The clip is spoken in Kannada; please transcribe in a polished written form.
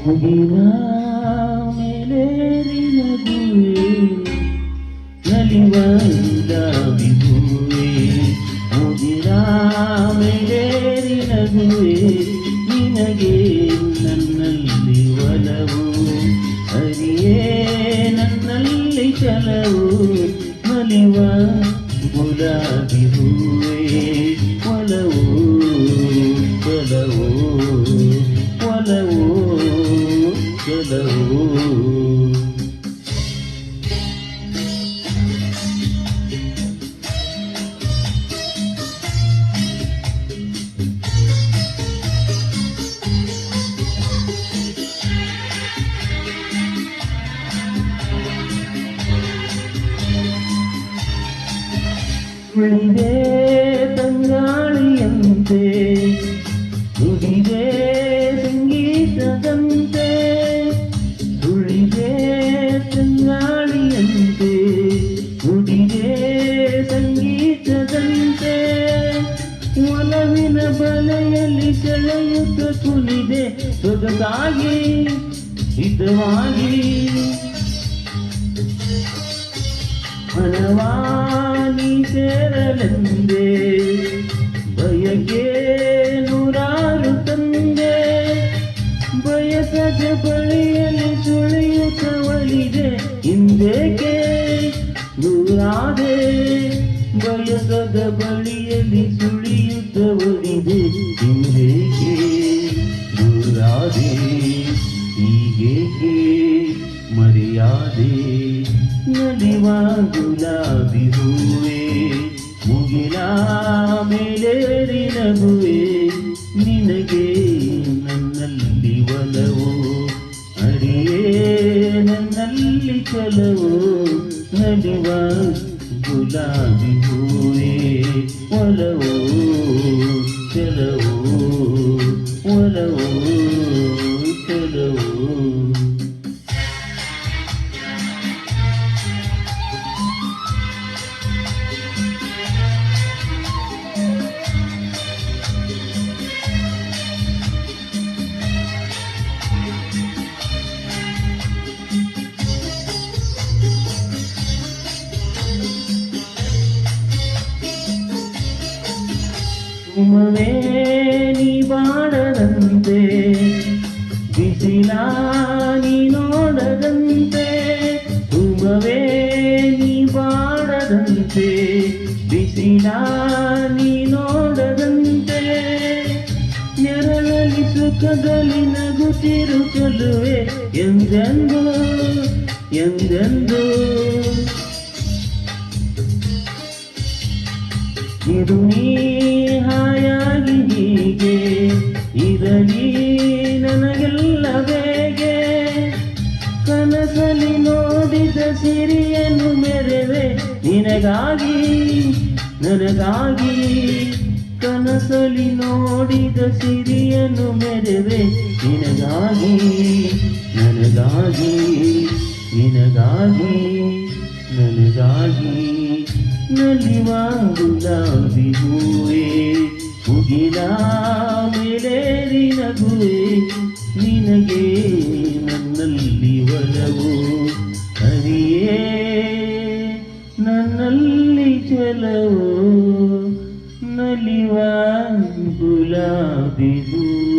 ಮುಗಿಲ ಮೇಲೇರಿ ನಗುವೆ ನಲಿವ ಗುಲಾಬಿ ಹೂವೆ ಮುಗಿಲ ಮೇಲೇರಿ ನಗುವೆ ನಿನಗೆ ನನ್ನಲ್ಲಿ ಒಲವು ಹರಿಯೇ ನನ್ನಲ್ಲಿ ಚಲವು ನಲಿವ ಗುಲಾಬಿ ಹೂವೆ ಒಲವು ಒಲವು ಒಲವು ಒಲವು ಉಳಿದೆ ತಂಗಾಳಿಯಂತೆ ನುಡಿದೆ ಸಂಗೀತದಂತೆ ಉಳಿದೆ ತಂಗಾಳಿಯಂತೆ ನುಡಿದೆ ಸಂಗೀತದಂತೆ ಒಲವಿನ ಬಲೆಯಲ್ಲಿ ಸೆಳೆಯುತ್ತ ಕುಲಿದೆ ಸೊಗಸಾಗಿ ಹಿತವಾಗಿ ಮನವಾನಿ ಸೇರಲೆಂದೆ ಬಯಕೆ ನೂರಾರು ತಂದೆ ಬಯಸದ ಬಳಿಯಲ್ಲಿ ಸುಳಿಯುತ್ತ ಒಲಿದೆ ಹಿಂದೇಕೆ ದೂರಾದೆ ಬಯಸದ ಬಳಿಯಲ್ಲಿ ಸುಳಿಯುತ್ತ ಒಲಿದೆ ಹಿಂದೇಕೆ ದೂರಾದೆ ಹೀಗೇಕೆ ಮರೆಯಾದೆ ನಲಿವ ಗುಲಾಬಿ ಹೂವೆ ಮುಗಿಲ ಮೇಲೇರಿ ನಗುವೆ ನಿನಗೆ ನನ್ನಲ್ಲಿ ಒಲವು ಅರಿಯೇ ನನ್ನಲ್ಲಿ ಚಲವು ನಲಿವ ಗುಲಾಬಿ ಹೂವೆ ಒಲವು ಚಲವು ಒಲವು ಚಲವು ಸುಮವೇ ನೀ ಬಾಡದಂತೆ ಬಿಸಿಲ ನೀ ನೋಡದಂತೆ ಸುಮವೇ ನೀ ಬಾಡದಂತೆ ಬಿಸಿಲ ನೀ ನೋಡದಂತೆ ನೆರಳಲ್ಲಿ ಸುಖದಲ್ಲಿ ನಗುತ್ತಿರು ಚೆಲುವೆ ಎಂದೆಂದು ಎಂದೆಂದು ಇದು ನೀ ಹಾಯಾಗಿ ಹೀಗೆ ಇರಲಿ ನನಗೆಲ್ಲ ಬೇಗೆ ಕನಸಲಿ ನೋಡಿದ ಸಿರಿಯನ್ನು ಮೆರೆವೆ ನಿನಗಾಗಿ ನನಗಾಗಿ ಕನಸಲಿ ನೋಡಿದ ಸಿರಿಯನ್ನು ಮೆರೆವೆ ನಿನಗಾಗಿ ನನಗಾಗಿ ನಿನಗಾಗಿ ನನಗಾಗಿ ನಲಿವ ಗುಲಾಬಿ ಹೂವೆ ಮುಗಿಲ ಮೇಲೇರಿ ನಗುವೆ ನಿನಗೆ ನನ್ನಲ್ಲಿ ಒಲವು ಹರಿಯೇ ನನ್ನಲ್ಲಿ ಚಲವು ನಲಿವ ಗುಲಾಬಿ ಹೂವೆ